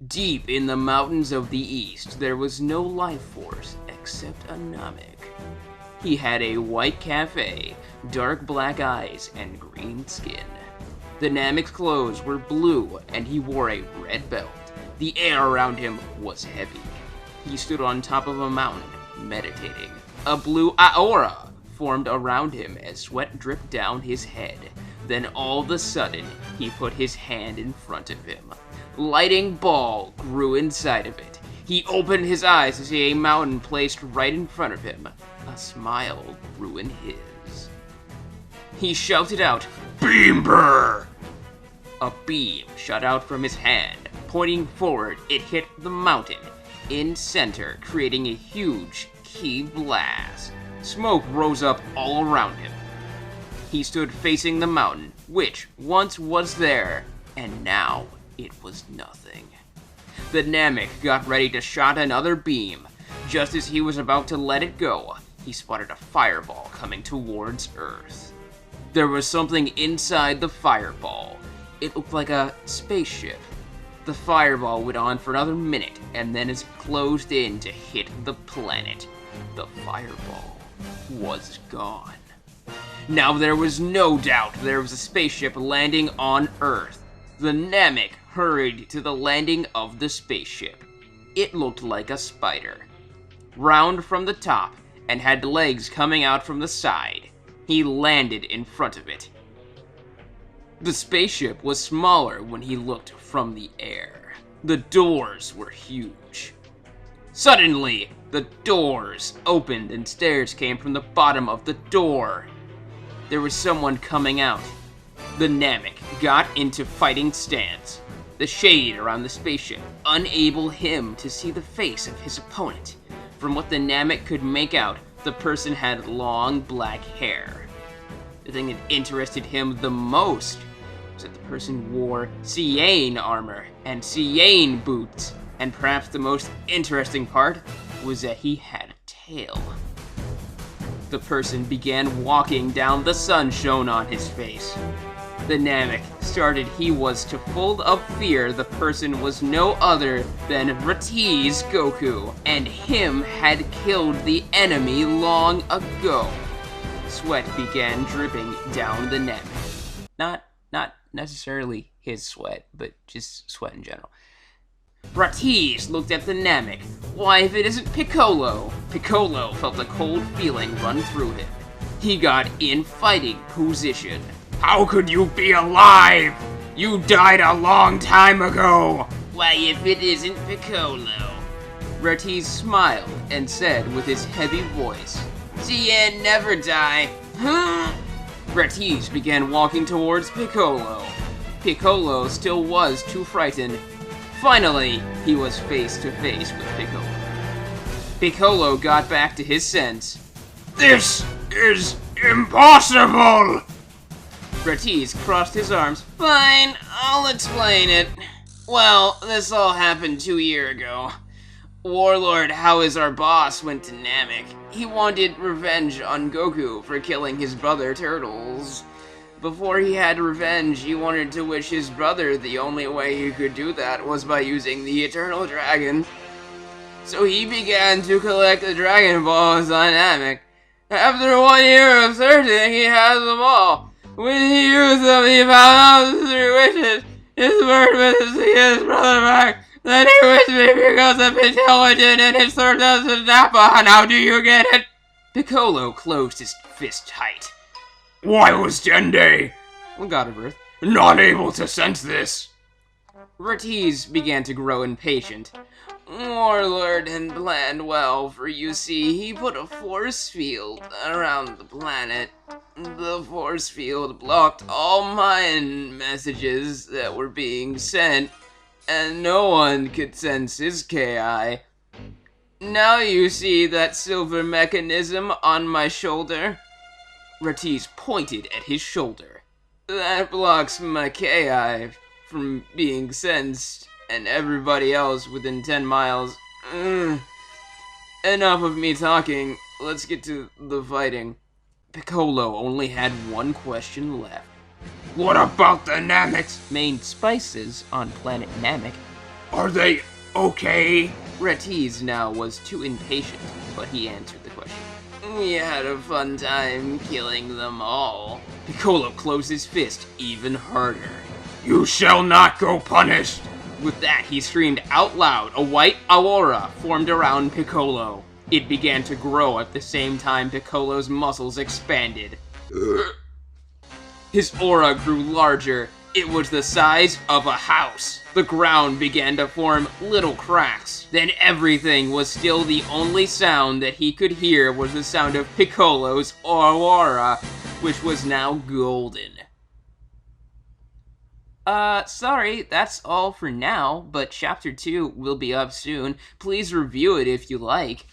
Deep in the mountains of the east, there was no life force except a Namek. He had a white cafe, dark black eyes, and green skin. The Namek's clothes were blue, and he wore a red belt. The air around him was heavy. He stood on top of a mountain, meditating. A blue aura formed around him as sweat dripped down his head. Then all of a sudden, he put his hand in front of him. Lightning ball grew inside of it. He opened his eyes to see a mountain placed right in front of him. A smile grew in his. He shouted out, "Beamber!" A beam shot out from his hand. Pointing forward, it hit the mountain in center, creating a huge ki blast. Smoke rose up all around him. He stood facing the mountain, which once was there, and now it was nothing. The Namek got ready to shot another beam. Just as he was about to let it go, he spotted a fireball coming towards Earth. There was something inside the fireball. It looked like a spaceship. The fireball went on for another minute, and then it closed in to hit the planet. The fireball was gone. Now there was no doubt there was a spaceship landing on Earth. The Namek hurried to the landing of the spaceship. It looked like a spider, round from the top, and had legs coming out from the side. He landed in front of it. The spaceship was smaller when he looked from the air. The doors were huge. Suddenly, the doors opened and stairs came from the bottom of the door. There was someone coming out. The Namek got into fighting stance. The shade around the spaceship enabled him to see the face of his opponent. From what the Namek could make out, the person had long black hair. The thing that interested him the most was that the person wore Cyane armor and Cyane boots, and perhaps the most interesting part was that he had a tail. The person began walking down. The sun shone on his face. The Namek started he was to full of fear. The person was no other than Rati's Goku, and him had killed the enemy long ago. Sweat began dripping down the Namek. Not necessarily his sweat, but just sweat in general. Ratiz looked at the Namek. Why, if it isn't Piccolo? Piccolo felt a cold feeling run through him. He got in fighting position. "How could you be alive? You died a long time ago." "Why, if it isn't Piccolo?" Ratiz smiled and said with his heavy voice, "Cyan never die." Ratiz began walking towards Piccolo. Piccolo still was too frightened. Finally, he was face to face with Piccolo. Piccolo got back to his sense. "This is impossible!" Ratiz crossed his arms. "Fine, I'll explain it. Well, this all happened 2 years ago. Warlord How Is Our Boss went to Namek. He wanted revenge on Goku for killing his brother Turtles. Before he had revenge, he wanted to wish his brother the only way he could do that was by using the Eternal Dragon. So he began to collect the Dragon Balls on Namek. After 1 year of searching, he has them all. When he used them, he found out the 3 wishes. His first wish is to get his brother back. Then he wished me because of intelligence, and his third is to Nappa. Now do you get it? Piccolo closed his fist tight. "Why was Dende, God of Earth, not able to sense this?" Ratiz began to grow impatient. "Warlord had planned well, for you see, he put a force field around the planet. The force field blocked all mind messages that were being sent, and no one could sense his KI. Now you see that silver mechanism on my shoulder?" Ratiz pointed at his shoulder. "That blocks my KI from being sensed, and everybody else within 10 miles. Enough of me talking. Let's get to the fighting." Piccolo only had one question left. "What about the Namek's main spices on planet Namek?" Are they okay? Retiz now was too impatient, but he answered the question. We had a fun time killing them all. Piccolo closed his fist even harder. You shall not go punished! With that, he screamed out loud. A white aura formed around Piccolo. It began to grow at the same time Piccolo's muscles expanded. His aura grew larger. It was the size of a house. The ground began to form little cracks. Then everything was still. The only sound that he could hear was the sound of Piccolo's aura, which was now golden. Sorry, that's all for now, but Chapter 2 will be up soon. Please review it if you like.